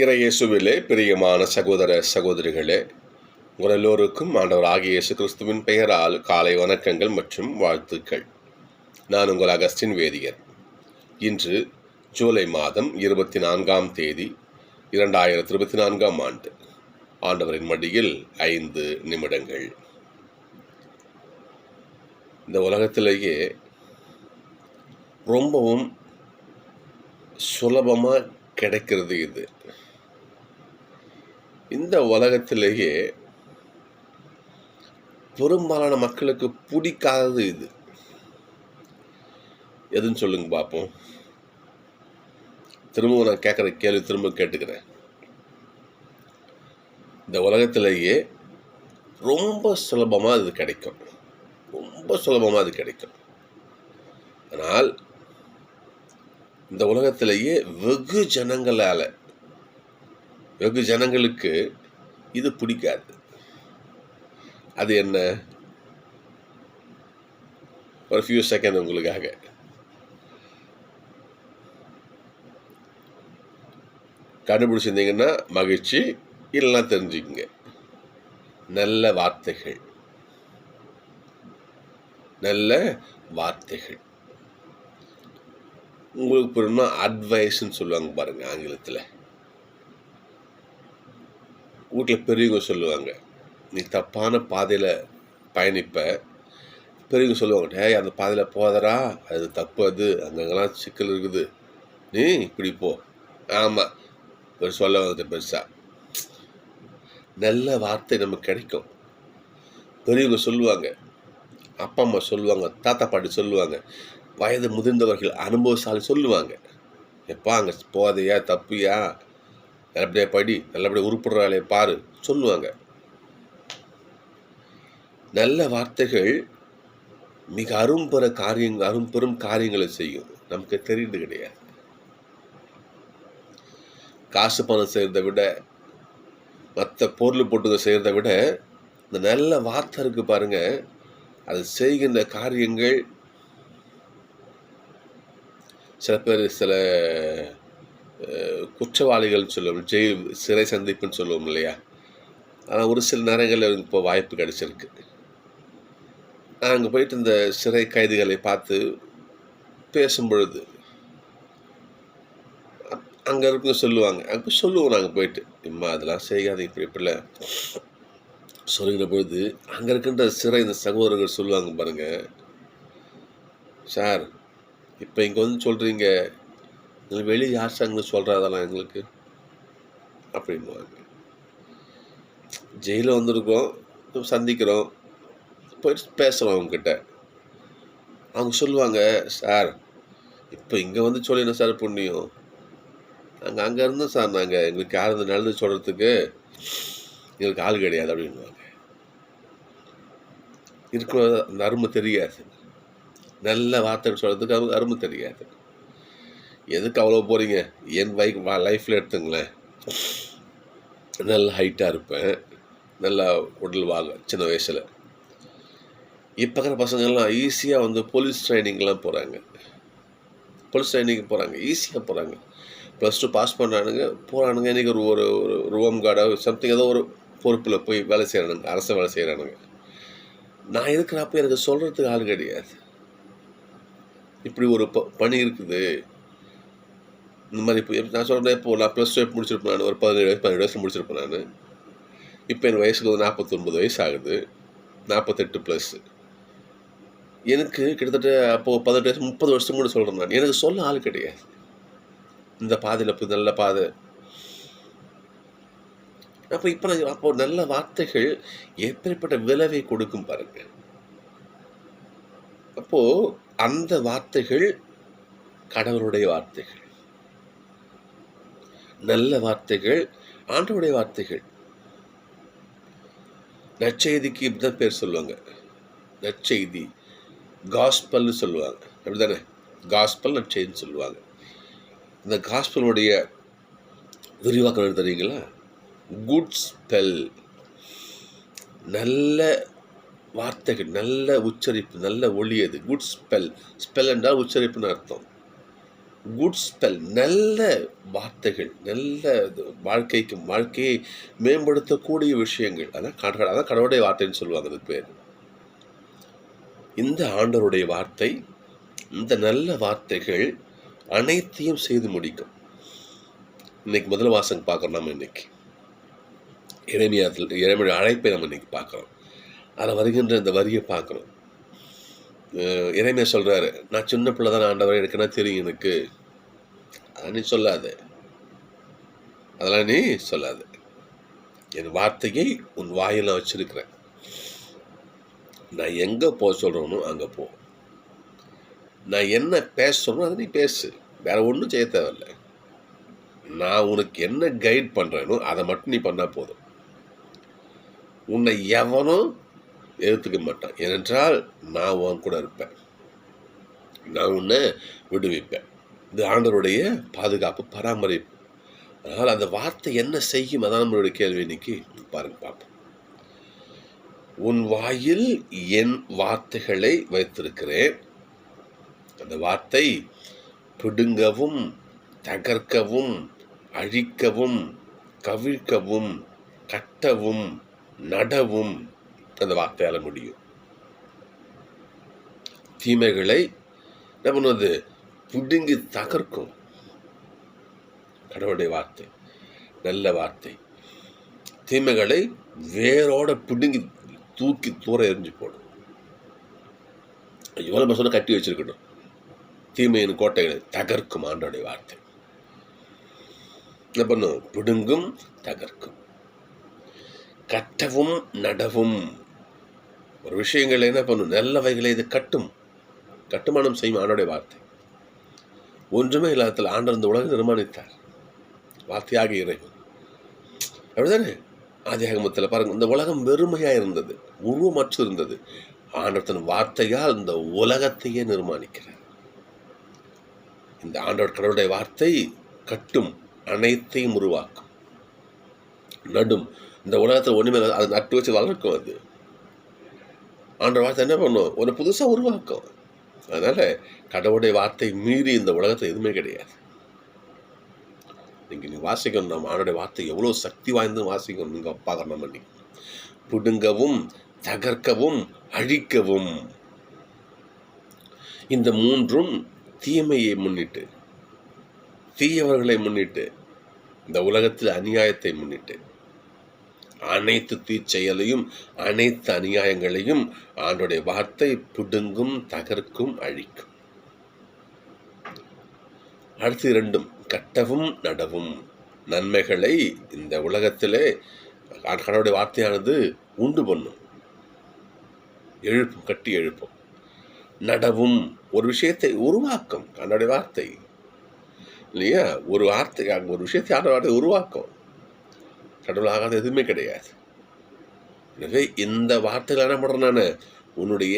இறையேசுவிலே பிரியமான சகோதர சகோதரிகளே, உங்கள் எல்லோருக்கும் ஆண்டவர் ஆகிய இயேசு கிறிஸ்துவின் பெயரால் காலை வணக்கங்கள் மற்றும் வாழ்த்துக்கள். நான் உங்கள் அகஸ்டின் வேதியர். இன்று ஜூலை மாதம் 24ஆம் தேதி 2024ஆம் ஆண்டு. ஆண்டவரின் மடியில் 5 நிமிடங்கள். இந்த உலகத்திலேயே ரொம்பவும் சுலபமாக கிடைக்கிறது இது. இந்த உலகத்திலேயே பெரும்பாலான மக்களுக்கு பிடிக்காதது இது. எதுன்னு சொல்லுங்க பார்ப்போம். திரும்பவும் நான் கேட்குற கேள்வி திரும்ப கேட்டுக்கிறேன். இந்த உலகத்திலேயே ரொம்ப சுலபமாக இது கிடைக்கும். ரொம்ப சுலபமாக அது கிடைக்கும். ஆனால் இந்த உலகத்திலேயே வெகு ஜனங்களுக்கு இது பிடிக்காது. அது என்ன? ஒரு ஃபியூ செகண்ட் உங்களுக்காக. கண்டுபிடிச்சிருந்தீங்கன்னா மகிழ்ச்சி, இல்லைன்னா தெரிஞ்சுக்குங்க. நல்ல வார்த்தைகள். உங்களுக்கு புரியணும்னா அட்வைஸ்ன்னு சொல்லுவாங்க பாருங்க ஆங்கிலத்தில். வீட்டில் பெரியவங்க சொல்லுவாங்க, நீ தப்பான பாதையில் பயணிப்ப. பெரியவங்க சொல்லுவாங்க, டேய் அந்த பாதையில் போதரா, அது தப்பு, அது அங்கங்கெல்லாம் சிக்கல் இருக்குது, நீ இப்படி போ. ஆமாம், சொல்ல வந்து பெருசாக நல்ல வார்த்தை நமக்கு கிடைக்கும். பெரியவங்க சொல்லுவாங்க, அப்பா அம்மா சொல்லுவாங்க, தாத்தா பாட்டி சொல்லுவாங்க, வயது முதிர்ந்தவர்கள் அனுபவசாலி சொல்லுவாங்க, எப்பா அங்கே போதையா, தப்பியா, நல்லபடியாக படி, நல்லபடியாக உருப்படுற வேலையை பாரு சொல்லுவாங்க. நல்ல வார்த்தைகள் மிக அரும்பெரும் காரியங்களை செய்யும். நமக்கு தெரியுது கிடையாது. காசு பணம் செய்கிறத விட, மற்ற பொருள் போட்டுங்க செய்கிறத விட, இந்த நல்ல வார்த்தை இருக்கு பாருங்க, அது செய்கின்ற காரியங்கள். சில பேர் சில குற்றவாளிகள் சொல்லுவோம், சிறை சந்திப்புன்னு சொல்லுவோம் இல்லையா? ஆனால் ஒரு சில நேரங்களில் இப்போ வாய்ப்பு கிடைச்சிருக்கு. நான் அங்கே போயிட்டு இந்த சிறை கைதிகளை பார்த்து பேசும் பொழுது அங்கே இருக்க சொல்லுவாங்க, அங்கே சொல்லுவோம் நாங்கள் போயிட்டு, இம்மா அதெல்லாம் செய்யாத, இப்படிலாம் சொல்லுகிற பொழுது அங்கே இருக்கின்ற சிறை இந்த சகோதரர்கள் சொல்லுவாங்க பாருங்க, சார் இப்போ இங்கே வந்து சொல்கிறீங்க, வெளியே யார் சார்னு சொல்கிறதெல்லாம் எங்களுக்கு அப்படின்வாங்க. ஜெயிலில் வந்திருக்கோம், சந்திக்கிறோம், போயிட்டு பேசுகிறோம் அவங்கக்கிட்ட. அவங்க சொல்லுவாங்க, சார் இப்போ இங்கே வந்து சொல்லினா சார் புண்ணியம், அங்கே இருந்தோம் சார், நாங்கள் எங்களுக்கு யார் நல்லது சொல்கிறதுக்கு எங்களுக்கு ஆள் கிடையாது அப்படின்வாங்க. இருக்கிற அந்த அருமை தெரியாது. நல்ல வார்த்தை சொல்கிறதுக்கு அவங்க அருமை தெரியாது. எதுக்கு அவ்வளோ போகிறீங்க? என் லைஃப்பில் எடுத்துங்களேன், நல்ல ஹைட்டாக இருப்பேன், நல்லா உடல் சின்ன வயசில். இப்போ இருக்கிற பசங்கள்லாம் ஈஸியாக வந்து போலீஸ் ட்ரைனிங்லாம் போகிறாங்க, ஈஸியாக போகிறாங்க. +2 பாஸ் பண்ணுறானுங்க, போகிறானுங்க. இன்றைக்கி ஒரு ஹோம் கார்டாக சம்திங் ஏதோ ஒரு பொறுப்பில் போய் வேலை செய்கிறானுங்க, அரசு வேலை செய்கிறானுங்க. நான் இருக்கிறப்ப எனக்கு சொல்கிறதுக்கு ஆள் கிடையாது. இப்படி ஒரு பணி இருக்குது, இந்த மாதிரி. இப்போ நான் சொல்கிறேன், இப்போது நான் +2 முடிச்சிருப்பேன், நான் ஒரு 17 வயசில் முடிச்சிருப்பேன் நான். இப்போ என் வயசுக்கு 49 வயசு ஆகுது, 48+. எனக்கு கிட்டத்தட்ட அப்போது 18 வயசு 30 வருஷம் கூட சொல்கிறேன் நான். எனக்கு சொல்ல ஆள் கிடையாது. இந்த பாதையில் போய் நல்ல பாதை. அப்போ நல்ல வார்த்தைகள் எப்படிப்பட்ட விளைவை கொடுக்கும் பாருங்க. அப்போது அந்த வார்த்தைகள் கடவுளுடைய வார்த்தைகள், நல்ல வார்த்தைகள், ஆண்டவருடைய வார்த்தைகள். நற்செய்திக்கு இப்படிதான் பேர் சொல்லுவாங்க, நற்செய்தி, காஸ்பல்னு சொல்லுவாங்க, அப்படிதானே? காஸ்பல், நற்செய்தின்னு சொல்லுவாங்க. இந்த காஸ்பலுடைய விரிவாக்கம் தெரியுங்களா? குட் ஸ்பெல், நல்ல வார்த்தைகள், நல்ல உச்சரிப்பு, நல்ல ஒளி. அது குட் ஸ்பெல். ஸ்பெல் என்றால் உச்சரிப்புன்னு அர்த்தம். குட் ஸ்பெல், நல்ல வார்த்தைகள், நல்ல வாழ்க்கையை மேம்படுத்தக்கூடிய விஷயங்கள். அதான் கடவுளுடைய வார்த்தைன்னு சொல்லுவாங்க அதுக்கு பேர். இந்த ஆண்டவருடைய வார்த்தை, இந்த நல்ல வார்த்தைகள் அனைத்தையும் செய்து முடிக்கும். இன்னைக்கு முதல் வாசகம் பார்க்குறோம். நம்ம இன்னைக்கு இறைமையுடைய அழைப்பை நம்ம இன்னைக்கு பார்க்குறோம். அதில் வருகின்ற இந்த வரியை பார்க்குறோம். இறைமையா சொல்கிறாரு, நான் சின்ன பிள்ளை தான் ஆண்டவரை, எனக்கு என்ன தெரியும் எனக்கு. அதெல்லாம் நீ சொல்லாத. என் வார்த்தையை உன் வாயில் நான் வச்சிருக்கிறேன். நான் எங்கே போக சொல்கிறேனோ அங்கே போ. நான் என்ன பேச சொல்கிறேனோ அதை நீ பேசு. வேற ஒன்றும் செய்ய தேவையில்லை. நான் உனக்கு என்ன கைட் பண்ணுறேனோ அதை மட்டும் நீ பண்ணால் போதும். உன்னை எவனும் எதிர்த்துக்க மாட்டான். ஏனென்றால் நான் உன் கூட இருப்பேன். நான் உன்னை விடுவிப்பேன். இது ஆண்டவருடைய பாதுகாப்பு, பராமரிப்பு. அதனால் அந்த வார்த்தை என்ன செய்யும்? அதான் நம்மளுடைய கேள்வி இன்னைக்கு. பாருங்க, பார்ப்போம். உன் வாயில் என் வார்த்தைகளை வைத்திருக்கிறேன். அந்த வார்த்தை பிடுங்கவும், தகர்க்கவும், அழிக்கவும், கவிழ்க்கவும், கட்டவும், நடவும் அந்த வார்த்தையால் முடியும். தீமைகளை என்ன பண்ணுவது? பிடுங்கி தகர்க்கும். கடவுளுடைய வார்த்தை, நல்ல வார்த்தை. தீமைகளை வேரோட பிடுங்கி தூக்கி தூர எரிஞ்சு போடும். எவ்வளோ நம்ம சொன்ன கட்டி வச்சிருக்கணும். தீமையின் கோட்டைகளை தகர்க்கும் ஆண்டோடைய வார்த்தை. என்ன பண்ணும்? பிடுங்கும், தகர்க்கும், கட்டவும், நடவும். ஒரு விஷயங்களை என்ன பண்ணும்? நல்லவைகளை இது கட்டும், கட்டுமானம் செய்யும் ஆண்டோடைய வார்த்தை. ஒன்றுமே இல்லாதத்தில் ஆண்டவர் இந்த உலகம் நிர்மாணித்தார். வார்த்தையாக இறைவன். அப்படிதானே? ஆதியாகமத்தில் பாருங்க, இந்த உலகம் வெறுமையாக இருந்தது, உருவமற்று இருந்தது. ஆண்டவர் தன் வார்த்தையால் இந்த உலகத்தையே நிர்மாணிக்கிறார். இந்த ஆண்டவர் கடவுளுடைய வார்த்தை கட்டும், அனைத்தையும் உருவாக்கும், நடும். இந்த உலகத்தில் ஒன்றுமே அதை நட்டு வச்சு வளர்க்கும். அது ஆண்டவர் வார்த்தை என்ன பண்ணும்? ஒரு புதுசாக உருவாக்கும். அதனால கடவுளுடைய வார்த்தை மீறி இந்த உலகத்தில் எதுவுமே கிடையாது. நீங்க வாசிக்கணும். நம்ம ஆண்டோடைய வார்த்தை எவ்வளோ சக்தி வாய்ந்து வாசிக்கணும். நீங்க பார்க்கணும். நம்ம இன்னைக்கு பிடுங்கவும், தகர்க்கவும், அழிக்கவும். இந்த மூன்றும் தீமையை முன்னிட்டு, தீயவர்களை முன்னிட்டு, இந்த உலகத்தில் அநியாயத்தை முன்னிட்டு, அனைத்து தீச்செயலையும், அனைத்து அநியாயங்களையும் ஆண்டோடைய வார்த்தை பிடுங்கும், தகர்க்கும், அழிக்கும். அடுத்து இரண்டும் கட்டவும், நடவும். நன்மைகளை இந்த உலகத்திலே கடவுளுடைய வார்த்தையானது உண்டு பண்ணும், எழுப்பும், கட்டி எழுப்பும். நடவும், ஒரு விஷயத்தை உருவாக்கும் கடவுளுடைய வார்த்தை. இல்லையா? ஒரு வார்த்தை, ஒரு விஷயத்தை ஆண்டோட வார்த்தை உருவாக்கும். கடவுளாகாத எதுவுமே கிடையாது. எனவே இந்த வார்த்தைகள் என்ன பண்ணுறேன்? நான் உன்னுடைய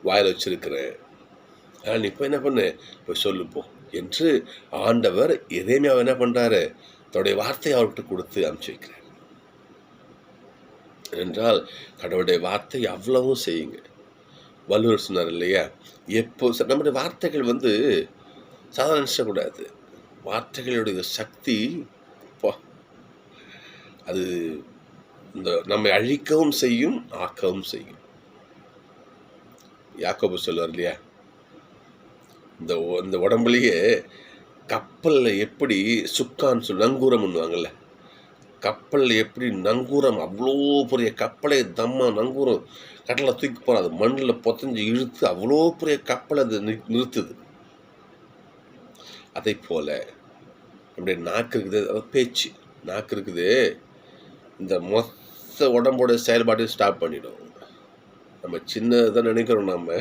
வாயில் வச்சிருக்கிறேன். நீ இப்போ என்ன பண்ணு? இப்போ சொல்லுப்போ என்று ஆண்டவர் எரேமியாவை என்ன பண்ணுறாரு? தன்னுடைய வார்த்தையை அவர்கிட்ட கொடுத்து அனுப்பிச்சு வைக்கிறார். என்றால் கடவுளுடைய வார்த்தை அவ்வளவும் செய்யுங்க. வள்ளுவர் சொன்னார் இல்லையா? எப்போ நம்முடைய வார்த்தைகள் சாதாரண நினைச்சக்கூடாது. வார்த்தைகளுடைய சக்தி அது நம்மை அழிக்கவும் செய்யும், ஆக்கவும் செய்யும். யாக்கோபு சொல்லுவார் இல்லையா? இந்த உடம்புலையே கப்பலில் எப்படி சுக்கான்னு சொல்லி நங்கூரம் பண்ணுவாங்கல்ல, கப்பலில் எப்படி நங்கூரம், அவ்வளோ பெரிய கப்பலை நங்கூரம் கடலில் தூக்கி போகாது, மண்ணில் பொத்தஞ்சு இழுத்து அவ்வளோ பெரிய கப்பலை அது நிறுத்துது. அதை போல நம்முடைய நாக்கு இருக்குது, அதாவது பேச்சு. நாக்கு இருக்குது, இந்த மொத்த உடம்போட செயல்பாட்டையும் ஸ்டாப் பண்ணிடும். நம்ம சின்னதான் நினைக்கிறோம். நம்ம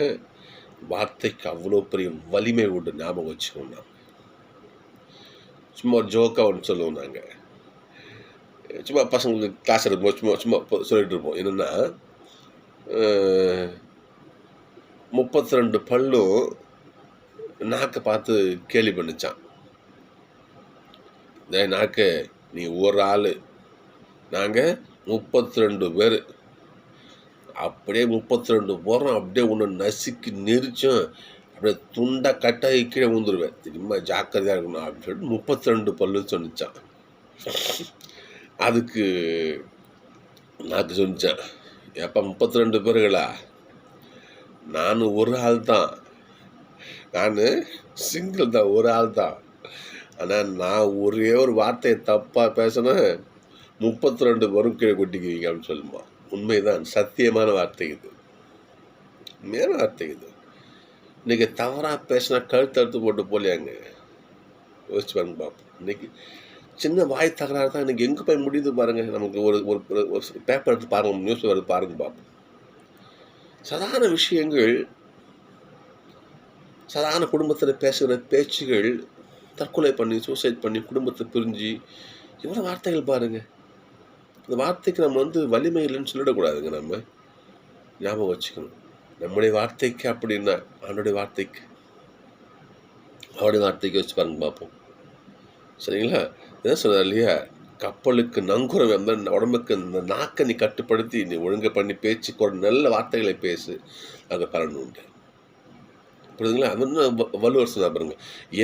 வார்த்தைக்கு அவ்வளோ பெரிய வலிமை உண்டு. ஞாபகம் வச்சுக்கோங்க. நாம் சும்மா ஒரு ஜோக்காக ஒன்று சொல்லுவோம். நாங்கள் சும்மா பசங்களுக்கு கிளாஸ் எடுப்போம், சும்மா சும்மா சொல்லிட்டு இருப்போம். என்னென்னா 32 பல்லும் நாக்கை பார்த்து கேலி பண்ணிச்சான். நாக்கு, நீ ஒரு ஆள், நாங்கள் 32 பேர், அப்படியே 32 போகிறோம். அப்படியே ஒன்று நசுக்கி நெரிச்சோம். அப்படியே அப்படியே துண்டை கட்டாகி கீழே விழுந்துருவேன். திரும்ப ஜாக்கிரதையாக இருக்கணும் அப்படின்னு சொல்லிட்டு 32 பல்லு சொன்னிச்சான். அதுக்கு நான் சொன்னேன், எப்போ 32 பேர்களா? நான் ஒரு ஆள் தான், நான் சிங்கிள் தான், ஒரு ஆள் தான். ஆனால் நான் ஒரே ஒரு வார்த்தையை தப்பாக பேசினேன், 32 பேரும் கீழே கொட்டிக்குவீங்க அப்படின்னு சொல்லுமா. உண்மைதான், சத்தியமான வார்த்தை இது, உண்மையான வார்த்தை இது. இன்றைக்கி தவறாக பேசினா கழுத்து அறுத்து போட்டு போலியாங்க, யோசிச்சு பாருங்க பார்ப்போம். இன்றைக்கி சின்ன வாய் தகராறு தான் இன்றைக்கி எங்கே போய் முடியுது பாருங்கள். நமக்கு ஒரு ஒரு பேப்பர் எடுத்து பாருங்கள், நியூஸ் பேப்பர் எடுத்து பாருங்க பார்ப்போம். சாதாரண விஷயங்கள், சாதாரண குடும்பத்தில் பேசுகிற பேச்சுகள், தற்கொலை பண்ணி சூசைட் பண்ணி குடும்பத்தை பிரிஞ்சு எவ்வளோ வார்த்தைகள் பாருங்கள். இந்த வார்த்தைக்கு நம்ம வலிமை இல்லைன்னு சொல்லிடக்கூடாதுங்க. நம்ம ஞாபகம் வச்சுக்கணும், நம்முடைய வார்த்தைக்கு அப்படின்னா அவனுடைய வார்த்தைக்கு, அவருடைய வார்த்தைக்கு வச்சு பாருங்க பார்ப்போம். சரிங்களா? என்ன சொல்கிறார் இல்லையா, கப்பலுக்கு நங்குரம் அந்த உடம்புக்கு இந்த நாக்கை நீ கட்டுப்படுத்தி நீ ஒழுங்கை பண்ணி பேச்சு நல்ல வார்த்தைகளை பேசு, அங்கே பலன் உண்டு. புரியுதுங்களா? அது வள்ளுவர் சொன்னா பாருங்க,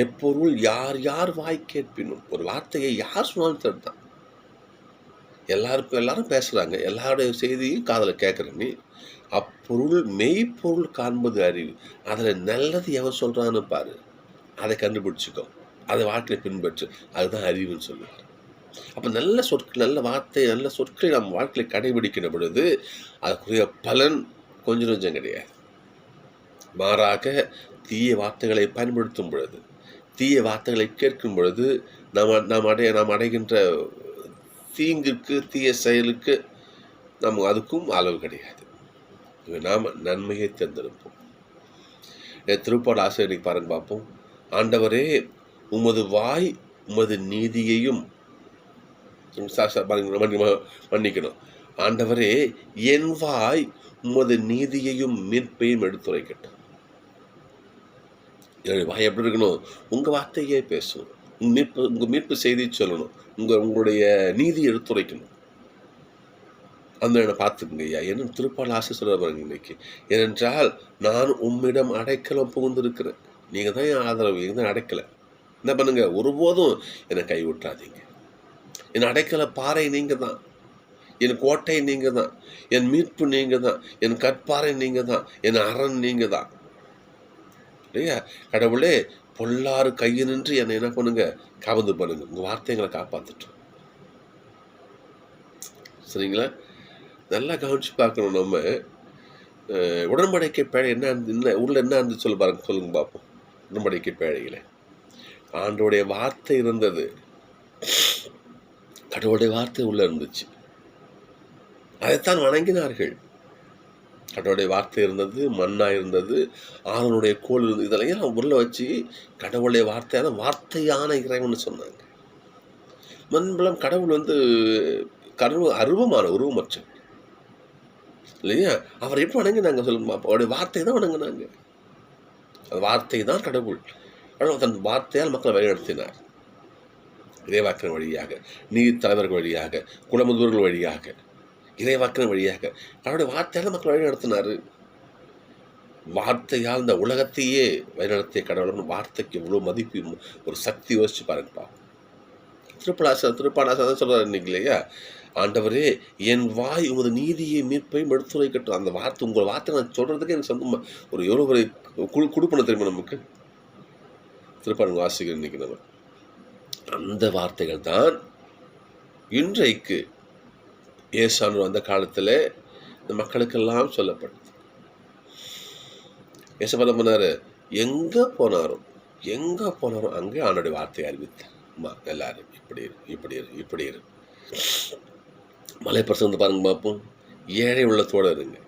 எப்பொருள் யார் யார் வாய் கேட்பினும். ஒரு வார்த்தையை யார் சொன்னாலும் தடுத்தான். எல்லாரும் பேசுகிறாங்க, எல்லாருடைய செய்தியும் காதில் கேட்குற நீ, அப்பொருள் மெய்ப்பொருள் காண்பது அறிவு. அதில் நல்லது எவன் சொல்கிறான்னு பாரு, அதை கண்டுபிடிச்சிக்கோ, அதை வாழ்க்கையை பின்பற்று, அதுதான் அறிவுன்னு சொல்லுவார். அப்போ நல்ல சொற்கள், நல்ல வார்த்தை, நல்ல சொற்களை நம்ம வாழ்க்கையில் கடைபிடிக்கிற பொழுது அதுக்குரிய பலன் கொஞ்சம் கொஞ்சம் கிடையாது. மாறாக தீய வார்த்தைகளை பயன்படுத்தும் பொழுது, தீய வார்த்தைகளை கேட்கும் பொழுது நாம் அடைகின்ற தீங்குக்கு, தீய செயலுக்கு நம்ம அதுக்கும் அளவு கிடையாது. நாம் நன்மையை தேர்ந்தெடுப்போம். திருப்பாடல் ஆசிரியர் பாருங்க பார்ப்போம். ஆண்டவரே, உமது வாய் உமது நீதியையும், மன்னிக்கணும், ஆண்டவரே என் வாய் உமது நீதியையும் மீட்பையும் எடுத்துரைக்கட்டும். என்னுடைய வாய் எப்படி இருக்கணும்? உங்கள் வார்த்தையே பேசணும், உங்கள் மீட்பு செய்தி சொல்லணும், உங்களுடைய நீதி எடுத்துரைக்கணும். அந்த என்னை பார்த்துக்குங்க ஐயா, என்ன திருப்பாடல் ஆசை சொல்ல பாருங்க இன்னைக்கு. ஏனென்றால் நான் உம்மிடம் அடைக்கலம் புகுந்திருக்கிறேன். நீங்கள் தான் என் ஆதரவு, நீங்கள் தான் அடைக்கலை. என்ன பண்ணுங்க, ஒருபோதும் என்னை கைவிட்டாதீங்க. என் அடைக்கல பாறை நீங்கள் தான், என் கோட்டை நீங்கள் தான், என் மீட்பு நீங்கள் தான், என் கற்பாறை நீங்கள் தான், என் அரண் நீங்கள் தான். இல்லையா? கடவுளே, பொல்லாறு கையை நின்று என்னை என்ன பண்ணுங்க, கவர்ந்து பண்ணுங்க. உங்கள் வார்த்தைகளை காப்பாற்றிட்டோம். சரிங்களா? நல்லா கவனிச்சு பார்க்கணும். நம்ம உடன்படிக்கை பேழை என்ன உள்ள என்ன இருந்து சொல்லுங்க பார்ப்போம். உடன்படிக்கை பேழையில் ஆண்டோடைய வார்த்தை இருந்தது, கடவுளுடைய வார்த்தை உள்ள இருந்துச்சு, அதைத்தான் வணங்கினார்கள். கடவுளுடைய வார்த்தை இருந்தது, மண்ணா இருந்தது, ஆரோனுடைய கோல் இருந்தது. இதெல்லாம் உள்ள வச்சு கடவுளுடைய வார்த்தையான இறைவன் சொன்னாங்க. மண்பலம் கடவுள் அருவமான உருவமற்ற இல்லையா? அவர் எப்படி வணங்கினாங்க சொல்லுங்க. அவருடைய வார்த்தை தான் வணங்கினாங்க. அந்த வார்த்தை தான் கடவுள். தன் வார்த்தையால் மக்களை வழிநடத்தினார். இறைவாக்கின் வழியாக, நீதி தலைவர்கள் வழியாக, குலமுதூர்கள் வழியாக, இறைவாக்கின் வழியாக அவருடைய வார்த்தையால் மக்கள் வழிநடத்தினார். வார்த்தையால் இந்த உலகத்தையே வழிநடத்திய கடவுள் வார்த்தைக்கு இவ்வளோ மதிப்பு, ஒரு சக்தி யோசிச்சு பாருங்கப்பா. திருப்பாடாசன் சொல்கிறார் இன்னைக்கு இல்லையா, ஆண்டவரே என் வாய் உமது நீதியை மீட்பையும் எடுத்துரைக்கட்டும். அந்த வார்த்தை, உங்கள் வார்த்தை நான் சொல்கிறதுக்கு எனக்கு சொந்தமாக ஒரு எவ்வளோ ஒரு கொடுப்பணும் தெரியுமா நமக்கு. திருப்பாடு வாசிக்கிற இன்னைக்கு நம்ம அந்த வார்த்தைகள் தான் இன்றைக்கு ஏசானு அந்த காலத்தில் இந்த மக்களுக்கெல்லாம் சொல்லப்படுது. ஏசப்பா பண்ணாரு, எங்கே போனாரும் அங்கே அவனுடைய வார்த்தையை அறிவித்தார். எல்லாரும் இப்படி இரு. மலைப்பிரசங்க பாருங்க பார்ப்போம். ஏழை உள்ளத்தோடு இருங்க,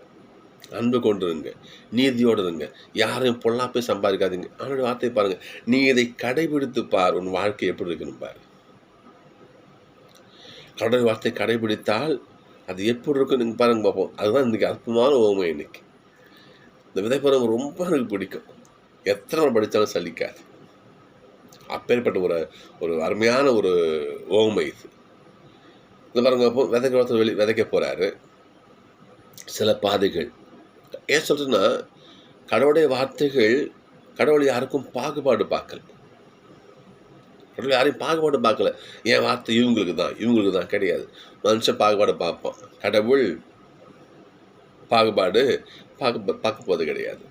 அன்பு கொண்டு இருங்க, நீதியோடு இருங்க, யாரையும் பொல்லாப்பே சம்பாதிக்காதீங்க. அவனுடைய வார்த்தையை பாருங்க, நீ இதை கடைபிடித்து பார், உன் வாழ்க்கை எப்படி இருக்குன்னு பாரு. கடவுள் வார்த்தை கடைபிடித்தால் அது எப்படி இருக்கும் நீங்கள் பாருங்க பார்ப்போம். அதுதான் இன்றைக்கி அற்புதமான ஓமை. இன்னைக்கு இந்த விதைப்பருவம் ரொம்ப எனக்கு பிடிக்கும். எத்தனை படித்தாலும் சலிக்காது. அப்பேற்பட்ட ஒரு அருமையான ஒரு ஓமை இது. இந்த பாருங்க பார்ப்போம். விதைக்க போகிறாரு. சில பாதைகள் ஏன் சொல்கிறேன்னா, கடவுளுடைய வார்த்தைகள் கடவுள் யாருக்கும் பாகுபாடு பார்க்கல. கடவுள் யாரையும் பாகுபாடு பார்க்கல. என் வார்த்தை இவங்களுக்கு தான் கிடையாது. மனுஷன் பாகுபாடு பார்ப்பான். கடவுள் பாகுபாடு பார்க்க போவது கிடையாது.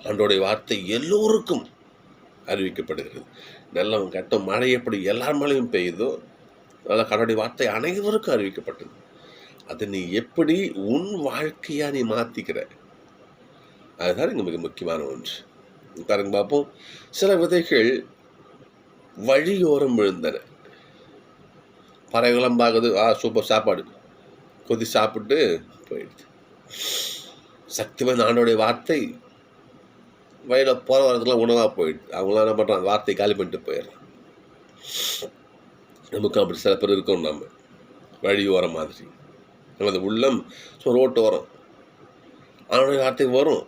ஆண்டோடைய வார்த்தை எல்லோருக்கும் அறிவிக்கப்படுகிறது. நல்லவன் கட்டம் மழை எப்படி எல்லார் மேலேயும் பெய்யுதோ, அதனால் கடவுளுடைய வார்த்தை அனைவருக்கும் அறிவிக்கப்பட்டது. அதை நீ எப்படி உன் வாழ்க்கையாக நீ மாற்றிக்கிற, அதுதான் இங்கே மிக முக்கியமான ஒன்று. பாருங்க பார்ப்போம். சில விதைகள் வழியோரம் விழுந்தன. பறவைகளும் பார்க்குது, சூப்பர் சாப்பாடு, கொதி சாப்பிட்டு போயிடுது. சக்திவாய்ந்த ஆண்டோடைய வார்த்தை வயலில் போகிற வரதுக்குலாம் உணவாக போயிடுது. அவங்களாம் என்ன பண்ணுறாங்க, வார்த்தை காலி பண்ணிட்டு போயிடுறாங்க. நமக்கு அப்படி சில பேர் இருக்கணும். நம்ம வழி ஓரம் மாதிரி நமது உள்ளம் ரோட்டு ஓரம். அவனுடைய வார்த்தை வரும்,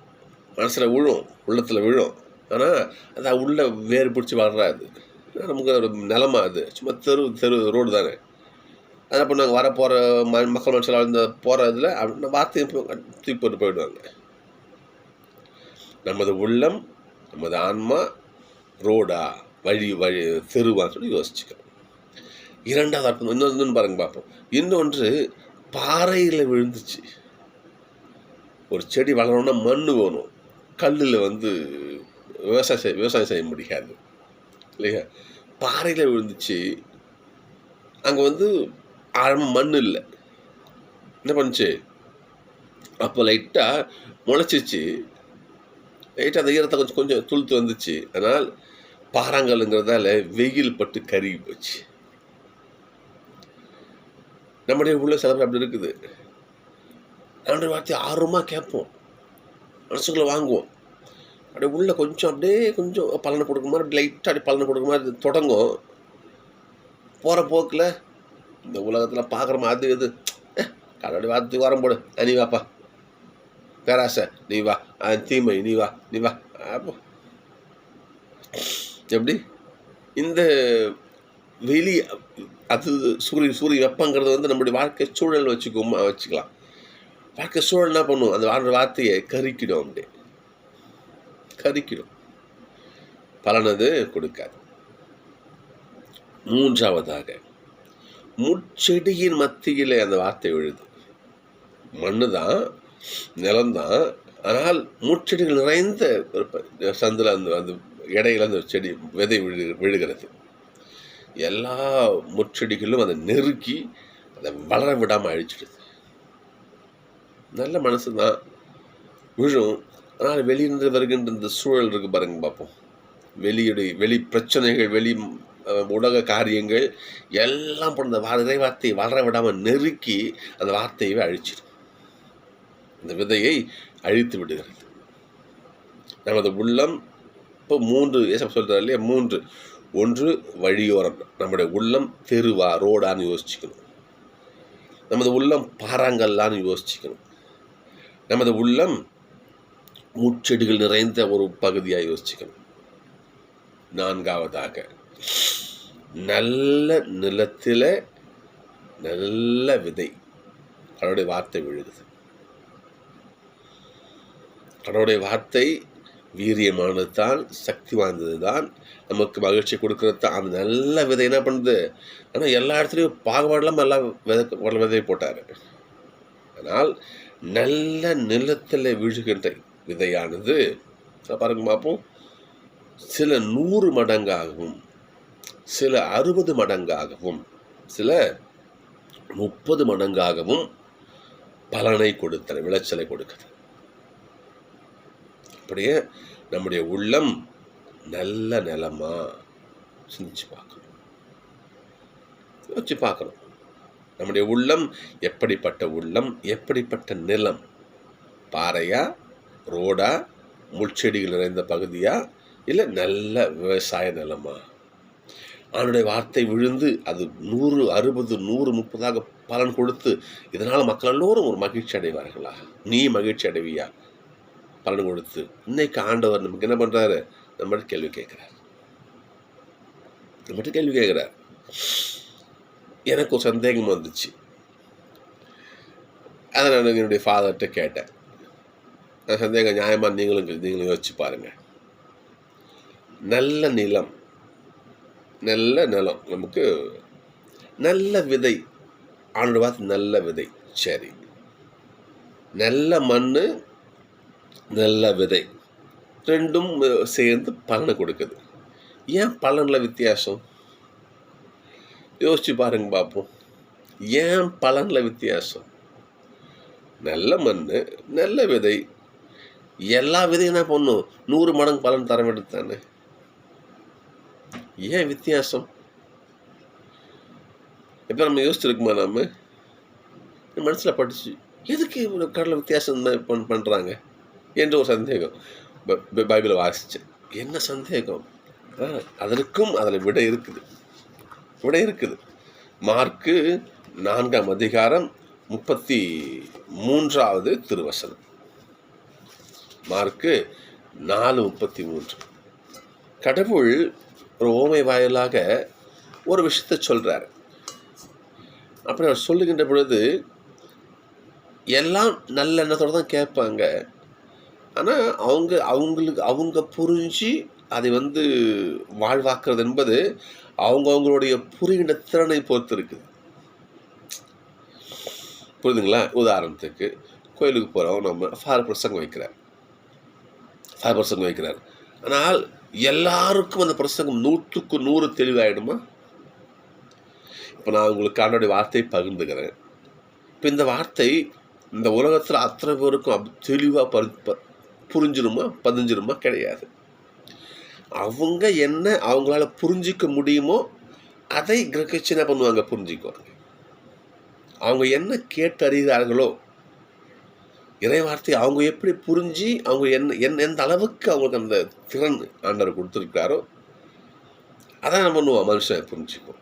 மனசில் விழும், உள்ளத்தில் விழும். ஆனால் அது உள்ள வேறு பிடிச்சி வளராது. நமக்கு ஒரு நிலமா அது, சும்மா தெரு ரோடு தானே. அதை அப்போ நாங்கள் வர போகிற மக்கள் மனசில் இந்த போகிற இதில் அப்படின்னா வார்த்தையை தூக்கி போட்டு போயிடுவாங்க. நமது உள்ளம், நமது ஆன்மா ரோடா, வழி தெருவான்னு சொல்லி யோசிச்சுக்கணும். இரண்டாவது அர்த்தம் இன்னொன்று பாருங்க பார்ப்போம். இன்னொன்று பாறையில் விழுந்துச்சு. ஒரு செடி வளரணும்னா மண் வேணும். கல்லில் விவசாயம் செய்ய முடியாது இல்லையா? பாறையில் விழுந்துச்சு. அங்கே ஆழமாக மண் இல்லை. என்ன பண்ணுச்சு, அப்போ லைட்டாக முளைச்சிச்சு. லைட்டாக அந்த ஈரத்தை கொஞ்சம் துளுத்து வந்துச்சு. அதனால் பாறாங்கல்லுங்கிறதால வெயில் பட்டு கருகி போச்சு. நம்முடைய உள்ள சில பேர் அப்படி இருக்குது. ஆண்டவர் வார்த்தையை ஆர்வமாக கேட்போம், மனசுக்குள்ளே வாங்குவோம். அப்படியே உள்ள கொஞ்சம் பலனை கொடுக்குற மாதிரி, லைட்டாக அப்படி பலனை கொடுக்குற மாதிரி தொடங்கும். போகிற போக்கில் இந்த உலகத்தில் பார்க்குற மாதிரி இது கடவுளுடைய வார்த்தைக்கு வரம் போடு, நீ வாப்பா, பேராசை நீ வா, தீமை நீ வா அப்போ எப்படி இந்த வெளி அது சூரிய வெப்பங்கிறது நம்முடைய வாழ்க்கை சூழல் வச்சுக்கலாம். வாழ்க்கை சூழல் என்ன பண்ணும், அந்த வார்த்தையை கறிக்கிடும். அப்படியே கறிக்கிடும், பலனது கொடுக்காது. மூன்றாவதாக முச்செடியின் மத்தியில் அந்த வார்த்தை விழுது. மண்ணு தான், நிலம்தான், ஆனால் முச்செடிகள் நிறைந்த சந்தில் அந்த இடையில அந்த செடி விதை விழுகிறது. எல்லா முச்செடிகளும் அதை நெருக்கி அதை வளர விடாமல் அழிச்சிடுது. நல்ல மனசு தான் விழும். ஆனால் வெளியிருந்து வருகின்ற இந்த சூழல் இருக்குது பாருங்க பார்ப்போம். வெளி பிரச்சனைகள், வெளி உலக காரியங்கள் எல்லாம் போன இறை வார்த்தையை வளர விடாமல் நெருக்கி அந்த வார்த்தையவே அழிச்சிடும். அந்த விதையை அழித்து விடுகிறது. நமது உள்ளம் இப்போ 3 சொல்கிறார் இல்லையா, 3. 1 வழியோரம். நம்முடைய உள்ளம் தெருவா, ரோடான்னு யோசிச்சுக்கணும். நமது உள்ளம் பாறாங்கல்லான்னு யோசிச்சுக்கணும். நமது உள்ளம் முச்செடிகள் நிறைந்த ஒரு பகுதியாக யோசிச்சுக்கணும். 4வதாக நல்ல நிலத்தில் நல்ல விதை, கடவுளுடைய வார்த்தை விழுகுது. கடவுளுடைய வார்த்தை வீரியமானது தான், சக்தி வாய்ந்தது தான், நமக்கு மகிழ்ச்சி கொடுக்கறது தான். அந்த நல்ல விதை என்ன பண்ணுது, ஆனால் எல்லா இடத்துலையும் பாகுபாடெல்லாம் எல்லாம் விதை போட்டார். ஆனால் நல்ல நிலத்தில் விழுகின்ற விதையானது பாருங்க பார்ப்போம், சில 100 மடங்காகவும், சில 60 மடங்காகவும், சில 30 மடங்காகவும் பலனை கொடுத்தன, விளைச்சலை கொடுக்குது. அப்படியே நம்முடைய உள்ளம் நல்ல நிலமா சிந்திச்சு பார்க்கணும். நம்முடைய உள்ளம் எப்படிப்பட்ட உள்ளம், எப்படிப்பட்ட நிலம், பாறையா, ரோடா, முள்செடிகள் நிறைந்த பகுதியா, இல்லை நல்ல விவசாய நிலமா? அவனுடைய வார்த்தை விழுந்து அது 100, 60, 100, 30 பலன் கொடுத்து இதனால் மக்கள் எல்லோரும் ஒரு மகிழ்ச்சி அடைவார்களா? நீ மகிழ்ச்சி அடைவியா? பலன் கொடுத்து இன்னைக்கு ஆண்டவர் நமக்கு என்ன பண்ணுறாரு, நம்மகிட்ட கேள்வி கேட்குறார். எனக்கு ஒரு சந்தேகம் வந்துச்சு. அதை நான் என்னுடைய ஃபாதர்கிட்ட கேட்டேன். அந்த சந்தேகம் நியாயமாக நீங்களும் யோசிச்சு பாருங்கள். நல்ல நிலம், நல்ல நிலம் நமக்கு நல்ல விதை. ஆண்டோட வார்த்தை நல்ல விதை. சரி, நல்ல மண், நல்ல விதை, ரெண்டும் சேர்ந்து பலனை கொடுக்குது. ஏன் பலனில் வித்தியாசம்? யோசிச்சு பாருங்க பார்ப்போம். ஏன் பலனில் வித்தியாசம்? நல்ல மண், நல்ல விதை, எல்லா விதையும் என்ன பண்ணும்? 100 மடங்கு பலன் தர வேண்டியது தானே. ஏன் வித்தியாசம்? இப்போ நம்ம யோசிச்சிருக்குமா? நம்ம மனசில் படிச்சு எதுக்கு இவ்வளோ கடலில் வித்தியாசம் தான் பண்ணுறாங்க என்ற ஒரு சந்தேகம். பைபிளை வாசித்தேன். என்ன சந்தேகம்? அதற்கும் அதில் விடை இருக்குது. மார்க்கு 4ஆம் அதிகாரம் 33வது திருவசனம். மார்க்கு 4:33. கடவுள் ஒரு ஓமை வாயிலாக ஒரு விஷயத்தை சொல்கிறார். அப்படி அவர் சொல்லுகின்ற பொழுது எல்லாம் நல்ல எண்ணத்தோடு தான் கேட்பாங்க. ஆனால் அவங்க புரிஞ்சு அதை வாழ்வாக்குறது என்பது அவங்களுடைய புரிகின்ற திறனை பொறுத்து இருக்குது. புரியுதுங்களா? உதாரணத்துக்கு கோயிலுக்கு போகிறோம், நம்ம ஃபாதர் பிரசங்கம் வைக்கிறார். ஆனால் எல்லாருக்கும் அந்த பிரசங்கம் 100க்கு 100 தெளிவாயிடுமா? இப்போ நான் உங்களுக்கு ஆண்டோடைய வார்த்தையை பகிர்ந்துக்கிறேன். இப்போ இந்த வார்த்தை இந்த உலகத்தில் அத்தனை பேருக்கும் தெளிவாக புரிஞ்சிருமா, பதிஞ்சிருமா? கிடையாது. அவங்க என்ன அவங்களால புரிஞ்சிக்க முடியுமோ அதை கிரகிச்சு என்ன பண்ணுவாங்க? புரிஞ்சிக்குவாங்க. அவங்க என்ன கேட்டறிகிறார்களோ இறை வார்த்தை அவங்க எப்படி புரிஞ்சு அவங்க எந்த அளவுக்கு அவங்களுக்கு அந்த திறன் ஆண்டவர் கொடுத்துருக்காரோ அதான் என்ன பண்ணுவோம்? மனுஷன் புரிஞ்சுக்குவோம்.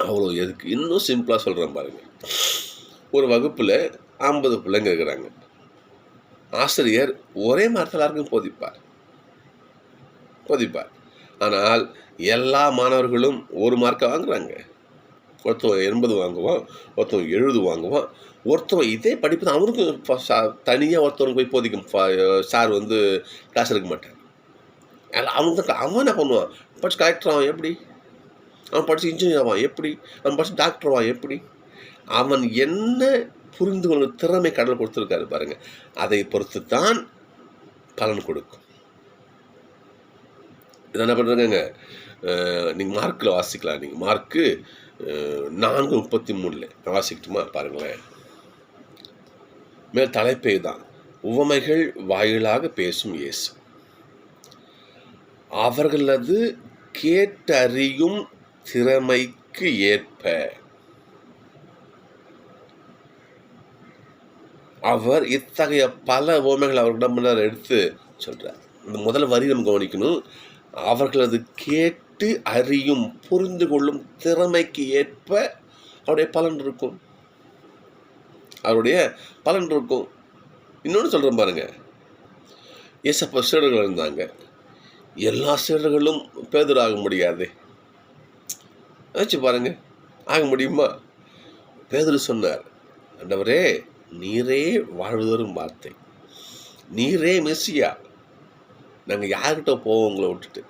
அவ்வளோ எதுக்கு? இன்னும் சிம்பிளாக சொல்கிறேன் பாருங்க. ஒரு வகுப்பில் 50 பிள்ளைங்க இருக்கிறாங்க. ஆசிரியர் ஒரே மாதத்தில் எல்லாருக்கும் போதிப்பார். ஆனால் எல்லா மாணவர்களும் 1 மார்க்கை வாங்குறாங்க. ஒருத்தவன் 80 வாங்குவான், ஒருத்தவன் 70 வாங்குவான். ஒருத்தவன் இதே படிப்பு தான் அவனுக்கும் தனியாக ஒருத்தவனுக்கு போய் போதிக்கும் சார் கிளாஸ் எடுக்க மாட்டான். அவன் என்ன பண்ணுவான்? படிச்சு கலெக்டர் ஆவான் எப்படி? அவன் படித்து இன்ஜினியர் ஆவான் எப்படி? அவன் படித்து டாக்டர் ஆவான் எப்படி? அவன் என்ன புரிந்து கொள்ள திறமை கடவுள் கொடுத்துருக்காரு பாருங்கள். அதை பொறுத்து தான் பலன் கொடுக்கும். இதை என்ன பண்ணுறாங்க? நீங்கள் மார்க்கில் வாசிக்கலாம். நீங்கள் மார்க்கு 4:33 வாசிக்கட்டுமா? பாருங்களேன். மேல் தலைப்பே தான், உவமைகள் வாயிலாக பேசும் இயேசு. அவர்களது கேட்டறியும் திறமைக்கு ஏற்ப அவர் இத்தகைய பல உவமைகள் அவர்களிடம் எடுத்து சொல்றார். இந்த முதல் வரி நம்ம கவனிக்கணும். அவர்களது கேட்டு அறியும் புரிந்து கொள்ளும் திறமைக்கு ஏற்ப அவருடைய பலன் இருக்கும். இன்னொன்று சொல்கிறேன் பாருங்க. ஏசப்பா சீடர்கள் இருந்தாங்க. எல்லா சீடர்களும் பேதுரு ஆக முடியாது. நினச்சி பாருங்க, ஆக முடியுமா? பேதுரு சொன்னார், ஆண்டவரே நீரே வாழ்வுதரும் வார்த்தை, நீரே மெசியா, நாங்கள் யார்கிட்ட போவோம் உங்களை விட்டுட்டு?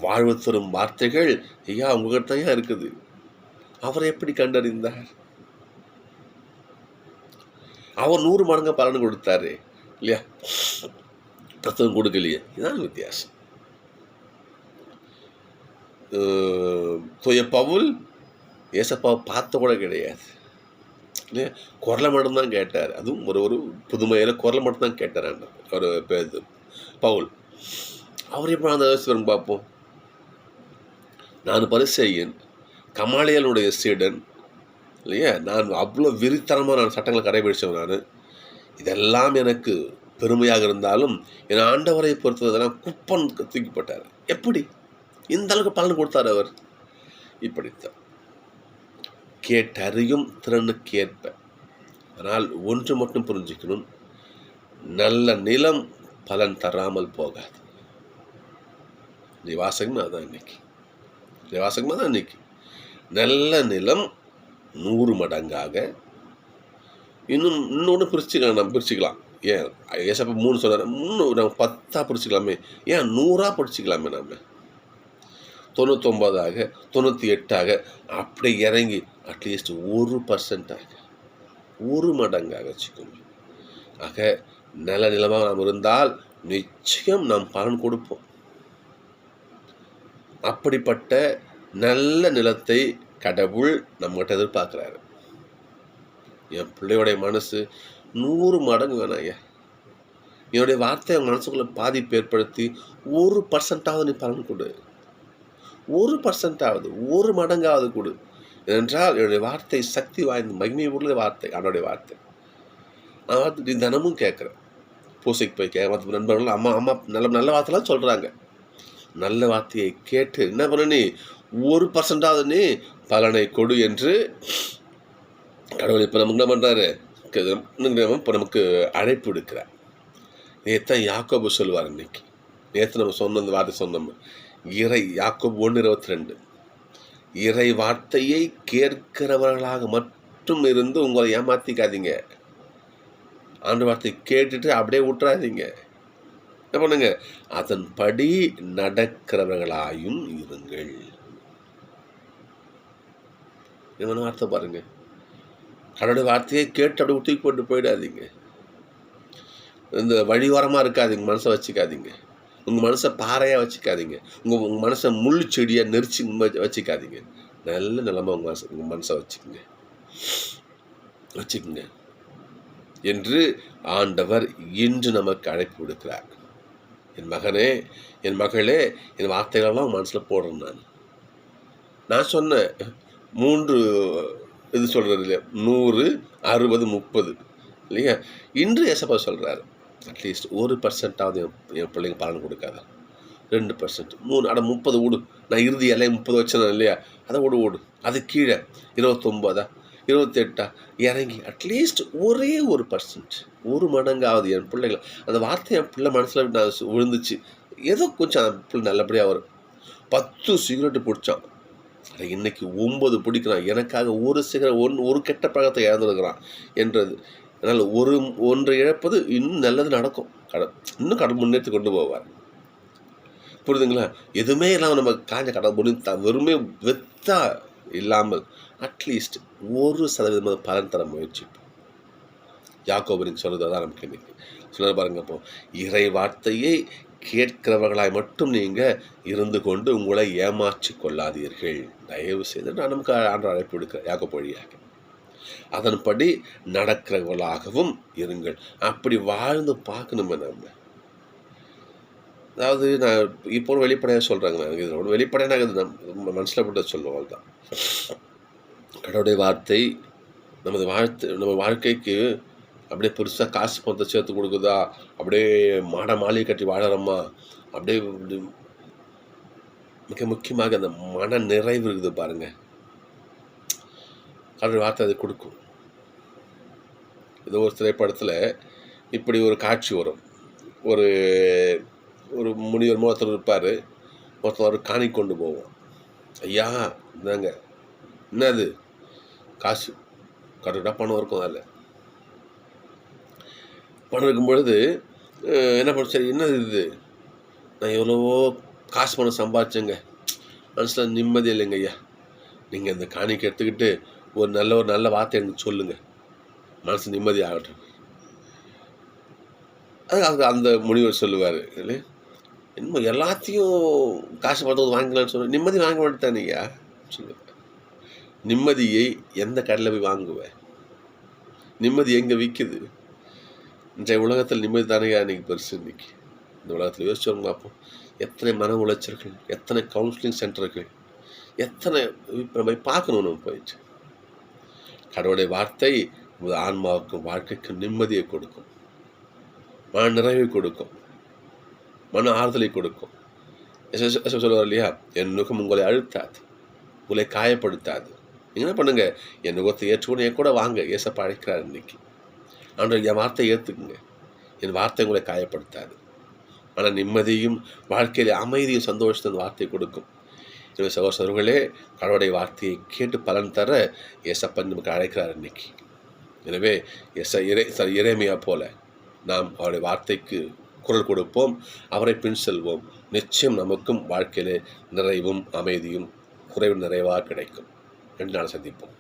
வாழ்வு தரும் வார்த்தைகள் ஐயா உங்ககிட்ட தான் இருக்குது. அவரை எப்படி கண்டறிந்தார்? அவர் 100 மடங்கு பலன் கொடுத்தாரு இல்லையா? தத்துவம் கொடுக்கலையே. இதான் வித்தியாசம். தூய பவுல் ஏசப்பாவை பார்த்த கூட கிடையாது இல்லையா? குரலை மட்டும்தான் கேட்டார். அதுவும் ஒரு புதுமையில் குரலை மட்டும்தான் கேட்டார் ஒரு பவுல். அவர் எப்படி அந்த யோசிச்சு பார்ப்போம். நான் பரிசேயன், கமாலியலுடைய சீடன் இல்லையா? நான் அவ்வளோ விரித்தனமாக நான் சட்டங்களை கடைபிடிச்சவன். நான் இதெல்லாம் எனக்கு பெருமையாக இருந்தாலும் என் ஆண்டவரை பொறுத்ததெல்லாம் குப்பன் தூக்கிப்பட்டார். எப்படி இந்த அளவுக்கு பலன் கொடுத்தார் அவர்? இப்படித்தான் கேட்டறியும் திறனுக்கு ஏற்ப. ஆனால் ஒன்று மட்டும் புரிஞ்சுக்கணும், நல்ல நிலம் பலன் தராமல் போகாது. வாசகமே அதான் இன்னைக்கு. நல்ல நிலம் 100 மடங்காக இன்னொன்று பிரிச்சுக்கலாம். ஏன் ஏசப்பா 3 சொன்னார், இன்னும் நம்ம 10 பிடிச்சிக்கலாமே, ஏன் 100 பிடிச்சிக்கலாமே நம்ம, 99 98 அப்படி இறங்கி அட்லீஸ்ட் 1% 1 மடங்காக வச்சுக்கோங்க. ஆக நல்ல நிலமாக நாம் இருந்தால் நிச்சயம் நாம் பலன் கொடுப்போம். அப்படிப்பட்ட நல்ல நிலத்தை கடவுள் நம்மகிட்ட எதிர்பார்க்குறாரு. என் பிள்ளையோடைய மனசு 100 மடங்கு வேணாம் ஐயா, என்னுடைய வார்த்தை மனசுக்குள்ளே பாதிப்பு ஏற்படுத்தி 1% நீ பலன் கொடு, 1% 1 மடங்காவது கொடு. ஏனென்றால் என்னுடைய வார்த்தை சக்தி வாய்ந்த மகிமை உள்ள வார்த்தை, அவனுடைய வார்த்தை. நான் வார்த்தை நீ தினமும் கேட்குறேன். பூசைக்கு போய் மற்ற நண்பர்கள் அம்மா அம்மா நல்ல நல்ல வார்த்தைலாம் சொல்கிறாங்க. நல்ல வார்த்தையை கேட்டு என்ன பண்ண, நீ 1% நீ பலனை கொடு என்று கடவுள் இப்போ நமக்கு என்ன பண்ணுறாரு, இப்போ நமக்கு அழைப்பு விடுக்கிறார். நேற்று யாக்கோபு சொல்லுவார், இன்னைக்கு நேற்று நம்ம சொன்ன அந்த வார்த்தை சொன்னோம், யாக்கோபு 1:22, இறை வார்த்தையை கேட்கிறவர்களாக மட்டும் இருந்து உங்களை ஏமாற்றிக்காதீங்க. ஆண்டு வார்த்தை கேட்டுட்டு அப்படியே விட்டுறாதீங்க. என்ன பண்ணுங்க, அதன்படி நடக்கிறவர்களாயும் இருங்கள். என்ன வார்த்தை பாருங்க, கடவுளுடைய வார்த்தையை கேட்டு அப்படியே ஊற்றி போட்டு போயிடாதீங்க. இந்த வழியோரமாக இருக்காதீங்க, மனசை வச்சுக்காதீங்க. உங்கள் மனசை பாறையாக வச்சுக்காதீங்க. உங்கள் மனசை முள் செடியாக நெரிச்சு வச்சுக்காதீங்க. நல்ல நிலமை உங்கள் மனசை வச்சுக்குங்க என்று ஆண்டவர் இன்று நமக்கு அழைப்பு விடுக்கிறார். என் மகனே, என் மகளே, என் வார்த்தைகளெல்லாம் மனசில் போடுறேன். நான் சொன்னேன் 3 இது சொல்கிறது இல்லையா, 100 60 30 இல்லையா. இன்று ஏசப்பா சொல்கிறாரு, அட்லீஸ்ட் 1% என் பிள்ளைங்க பலன் கொடுக்காத, 2%, 3 அட 30 ஓடு. நான் இறுதி எல்லை 30 வச்சேன் இல்லையா, அதை ஓடு. அது கீழே 29 28 இறங்கி அட்லீஸ்ட் ஒரே 1%, 1 மடங்காவது என் பிள்ளைகள் அந்த வார்த்தை என் பிள்ளை மனசில் நான் விழுந்துச்சு, ஏதோ கொஞ்சம் அந்த பிள்ளை நல்லபடியாக வரும். 10 சிகரெட்டு பிடிச்சான், அதை இன்னைக்கு 9 பிடிக்கிறான். எனக்காக ஒரு சிகரெட் ஒரு கெட்ட பழக்கத்தை இழந்துருக்கிறான் என்றது. அதனால் ஒன்றை இழப்பது இன்னும் நல்லது நடக்கும். இன்னும் கடவுள் முன்னேற்றி கொண்டு போவார். புரியுதுங்களா? எதுவுமே இல்லாமல் நம்ம காஞ்ச கடவுள் வெறுமே வெத்தா இல்லாமல் அட்லீஸ்ட் 1% பலன் தர முயற்சிப்போம். யாக்கோபு சொல்றது தான் நமக்கு இன்னைக்கு சொல்ல பாருங்க. அப்போ இறை வார்த்தையை கேட்கிறவர்களாய் மட்டும் நீங்கள் இருந்து கொண்டு உங்களை ஏமாற்றி கொள்ளாதீர்கள். தயவு செய்து நான் நமக்கு ஆண்டு அழைப்பு விடுக்கிறேன் யாக்கோபு வழியாக. அதன்படி நடக்கிறவர்களாகவும் இருங்கள். அப்படி வாழ்ந்து பார்க்கணுமே நம்ம. அதாவது நான் இப்போ வெளிப்படையாக சொல்கிறேங்க, நான் இதோட வெளிப்படையாக நம்ம மனசில் போட்டு சொல்லுவோம் தான். கடவுளுடைய வார்த்தை நம்ம வாழ்க்கைக்கு அப்படியே பெருசாக காசு பணத்தை சேர்த்து கொடுக்குதா, அப்படியே மாளிகை கட்டி வாழறோமா, அப்படியே மிக முக்கியமாக அந்த மன நிறைவு இருக்குது பாருங்க, கடவுள் வார்த்தை அதை கொடுக்கும். ஏதோ ஒரு திரைப்படத்தில் இப்படி ஒரு காட்சி வரும். ஒரு ஒரு முனிவர் ஒருத்தர் இருப்பார், ஒருத்தர் காணி கொண்டு போவோம். ஐயா இந்தாங்க, என்னது காசு, கரெக்டாக பணம் இருக்கும். அதில் பணம் இருக்கும் பொழுது என்ன பண்ண, சரி என்னது இது, நான் எவ்வளவோ காசு பணம் சம்பாதிச்சேங்க, மனசில் நிம்மதி இல்லைங்க ஐயா, நீங்கள் இந்த காணிக்கை எடுத்துக்கிட்டு ஒரு நல்ல வார்த்தை எனக்கு சொல்லுங்கள், மனசு நிம்மதி ஆகட்டும். அது அந்த முனிவர் சொல்லுவார், இல்லை இன்னும் எல்லாத்தையும் காசு பணத்தை வாங்கலான்னு சொல்ல, நிம்மதி வாங்க மாட்டேன்னையா சொல்லுவேன். நிம்மதியை எந்த கடையில் போய் வாங்குவேன்? நிம்மதி எங்கே விற்குது? இன்றைய உலகத்தில் நிம்மதி தானேயா இன்றைக்கி பெருசு. இன்றைக்கி இந்த உலகத்தில் யோசிச்சவங்க பார்ப்போம், எத்தனை மன உளைச்சல்கள், எத்தனை கவுன்சிலிங் சென்டர்கள், எத்தனை நம்ம பார்க்கணும். நம்ம போயிட்டு கடவுளுடைய வார்த்தை ஆன்மாவுக்கும் வாழ்க்கைக்கும் நிம்மதியை கொடுக்கும், மன நிறைவை கொடுக்கும், மன ஆறுதலை கொடுக்கும். சொல்லுவார் இல்லையா, என் நுகம் உங்களை அழுத்தாது, உங்களை காயப்படுத்தாது. நீங்கள் என்ன பண்ணுங்க, என் நுகத்தை ஏற்றுக்கொண்டு என் கூட வாங்க. ஏசப்பா அழைக்கிறார் இன்னைக்கு. ஆண்டவர் என் வார்த்தையை ஏற்றுக்குங்க, என் வார்த்தை உங்களை காயப்படுத்தாது, ஆனால் நிம்மதியும் வாழ்க்கையில் அமைதியும் சந்தோஷத்தை அந்த வார்த்தையை கொடுக்கும். எனவே சகோதரர்களே, கடவுளுடைய வார்த்தையை கேட்டு பலன் தர ஏசப்பா நமக்கு அழைக்கிறார் இன்னைக்கு. எனவே எரேமியா போல நாம் அவருடைய வார்த்தைக்கு குரல் கொடுப்போம், அவரை பின் செல்வோம். நிச்சயம் நமக்கும் வாழ்க்கையிலே நிறைவும் அமைதியும் குறைவு நிறைவாக கிடைக்கும். 2 நாள் சந்திப்போம்.